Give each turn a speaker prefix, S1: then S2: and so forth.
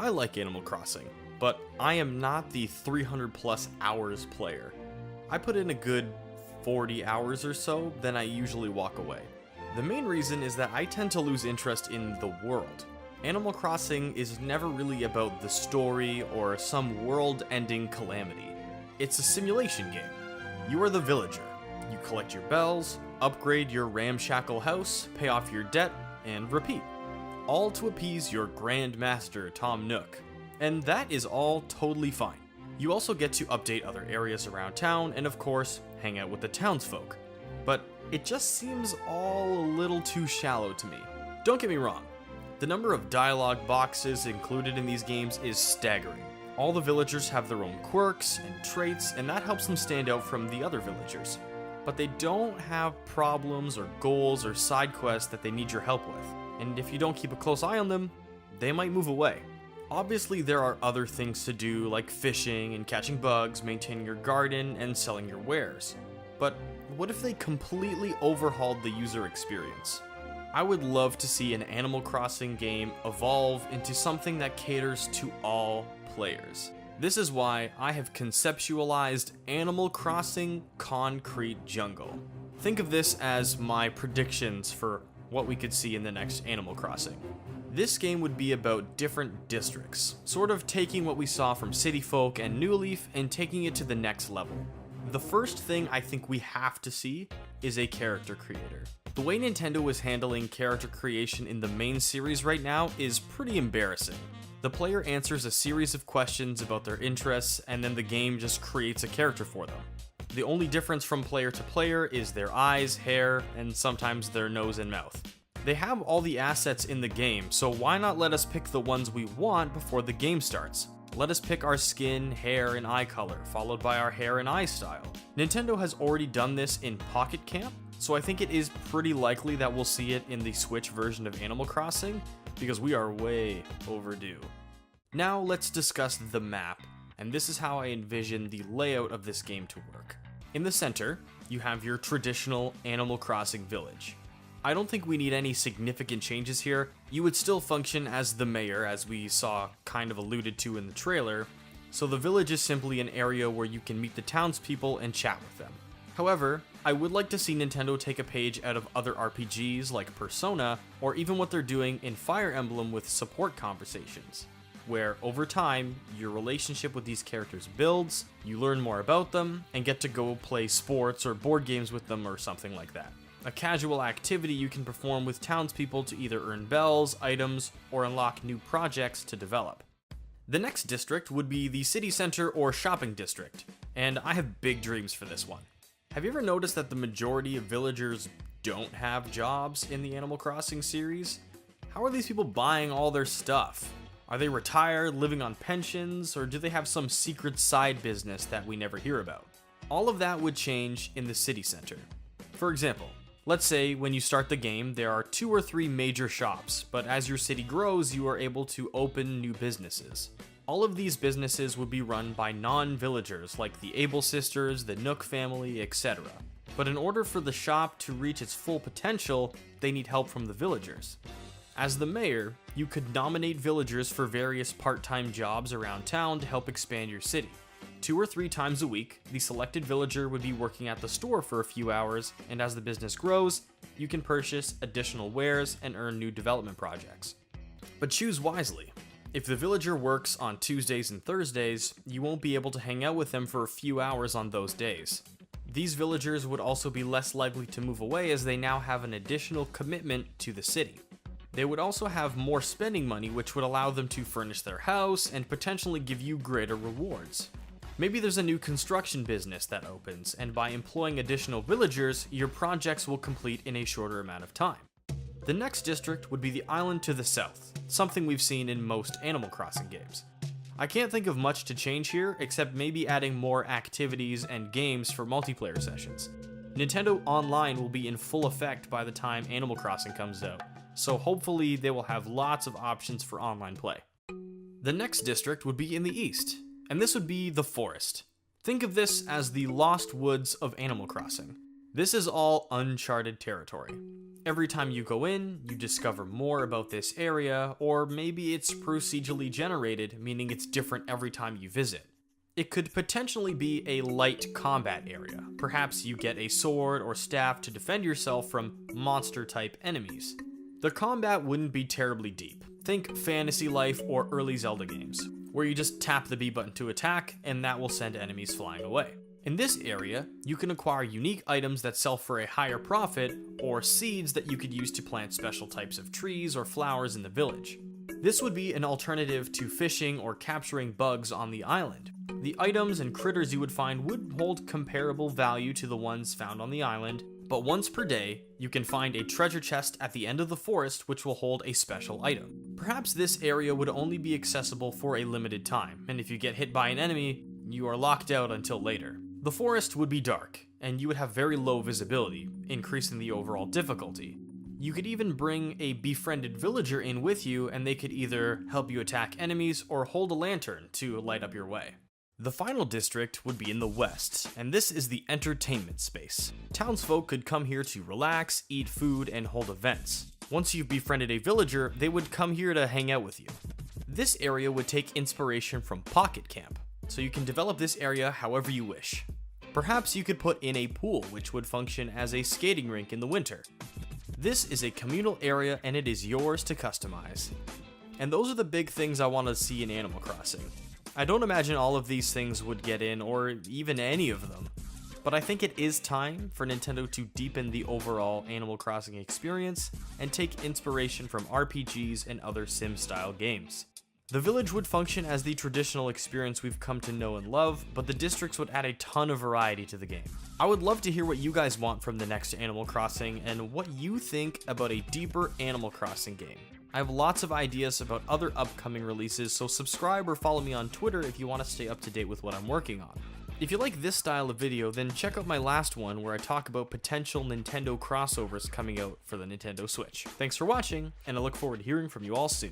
S1: I like Animal Crossing, but I am not the 300 plus hours player. I put in a good 40 hours or so, then I usually walk away. The main reason is that I tend to lose interest in the world. Animal Crossing is never really about the story or some world-ending calamity. It's a simulation game. You are the villager. You collect your bells, upgrade your ramshackle house, pay off your debt, and repeat. All to appease your Grand Master, Tom Nook. And that is all totally fine. You also get to update other areas around town and of course, hang out with the townsfolk. But it just seems all a little too shallow to me. Don't get me wrong. The number of dialogue boxes included in these games is staggering. All the villagers have their own quirks and traits, and that helps them stand out from the other villagers. But they don't have problems or goals or side quests that they need your help with. And if you don't keep a close eye on them, they might move away. Obviously, there are other things to do like fishing and catching bugs, maintaining your garden, and selling your wares. But what if they completely overhauled the user experience? I would love to see an Animal Crossing game evolve into something that caters to all players. This is why I have conceptualized Animal Crossing Concrete Jungle. Think of this as my predictions for what we could see in the next Animal Crossing. This game would be about different districts, sort of taking what we saw from City Folk and New Leaf and taking it to the next level. The first thing I think we have to see is a character creator. The way Nintendo is handling character creation in the main series right now is pretty embarrassing. The player answers a series of questions about their interests, and then the game just creates a character for them. The only difference from player to player is their eyes, hair, and sometimes their nose and mouth. They have all the assets in the game, so why not let us pick the ones we want before the game starts? Let us pick our skin, hair, and eye color, followed by our hair and eye style. Nintendo has already done this in Pocket Camp, so I think it is pretty likely that we'll see it in the Switch version of Animal Crossing, because we are way overdue. Now let's discuss the map, and this is how I envision the layout of this game to work. In the center, you have your traditional Animal Crossing village. I don't think we need any significant changes here. You would still function as the mayor, as we saw kind of alluded to in the trailer, so the village is simply an area where you can meet the townspeople and chat with them. However, I would like to see Nintendo take a page out of other RPGs like Persona, or even what they're doing in Fire Emblem with support conversations, where over time, your relationship with these characters builds, you learn more about them, and get to go play sports or board games with them or something like that. A casual activity you can perform with townspeople to either earn bells, items, or unlock new projects to develop. The next district would be the city center or shopping district, and I have big dreams for this one. Have you ever noticed that the majority of villagers don't have jobs in the Animal Crossing series? How are these people buying all their stuff? Are they retired, living on pensions, or do they have some secret side business that we never hear about? All of that would change in the city center. For example, let's say when you start the game, there are 2 or 3 major shops, but as your city grows, you are able to open new businesses. All of these businesses would be run by non-villagers like the Able Sisters, the Nook family, etc. But in order for the shop to reach its full potential, they need help from the villagers. As the mayor, you could nominate villagers for various part-time jobs around town to help expand your city. 2 or 3 times a week, the selected villager would be working at the store for a few hours, and as the business grows, you can purchase additional wares and earn new development projects. But choose wisely. If the villager works on Tuesdays and Thursdays, you won't be able to hang out with them for a few hours on those days. These villagers would also be less likely to move away as they now have an additional commitment to the city. They would also have more spending money, which would allow them to furnish their house and potentially give you greater rewards. Maybe there's a new construction business that opens, and by employing additional villagers, your projects will complete in a shorter amount of time. The next district would be the island to the south, something we've seen in most Animal Crossing games. I can't think of much to change here, except maybe adding more activities and games for multiplayer sessions. Nintendo Online will be in full effect by the time Animal Crossing comes out, so hopefully they will have lots of options for online play. The next district would be in the east, and this would be the forest. Think of this as the lost woods of Animal Crossing. This is all uncharted territory. Every time you go in, you discover more about this area, or maybe it's procedurally generated, meaning it's different every time you visit. It could potentially be a light combat area. Perhaps you get a sword or staff to defend yourself from monster-type enemies. The combat wouldn't be terribly deep. Think Fantasy Life or early Zelda games, where you just tap the B button to attack, and that will send enemies flying away. In this area, you can acquire unique items that sell for a higher profit, or seeds that you could use to plant special types of trees or flowers in the village. This would be an alternative to fishing or capturing bugs on the island. The items and critters you would find would hold comparable value to the ones found on the island, but once per day, you can find a treasure chest at the end of the forest which will hold a special item. Perhaps this area would only be accessible for a limited time, and if you get hit by an enemy, you are locked out until later. The forest would be dark, and you would have very low visibility, increasing the overall difficulty. You could even bring a befriended villager in with you, and they could either help you attack enemies or hold a lantern to light up your way. The final district would be in the west, and this is the entertainment space. Townsfolk could come here to relax, eat food, and hold events. Once you've befriended a villager, they would come here to hang out with you. This area would take inspiration from Pocket Camp, so you can develop this area however you wish. Perhaps you could put in a pool which would function as a skating rink in the winter. This is a communal area and it is yours to customize. And those are the big things I want to see in Animal Crossing. I don't imagine all of these things would get in, or even any of them, but I think it is time for Nintendo to deepen the overall Animal Crossing experience and take inspiration from RPGs and other sim-style games. The village would function as the traditional experience we've come to know and love, but the districts would add a ton of variety to the game. I would love to hear what you guys want from the next Animal Crossing and what you think about a deeper Animal Crossing game. I have lots of ideas about other upcoming releases, so subscribe or follow me on Twitter if you want to stay up to date with what I'm working on. If you like this style of video, then check out my last one where I talk about potential Nintendo crossovers coming out for the Nintendo Switch. Thanks for watching, and I look forward to hearing from you all soon.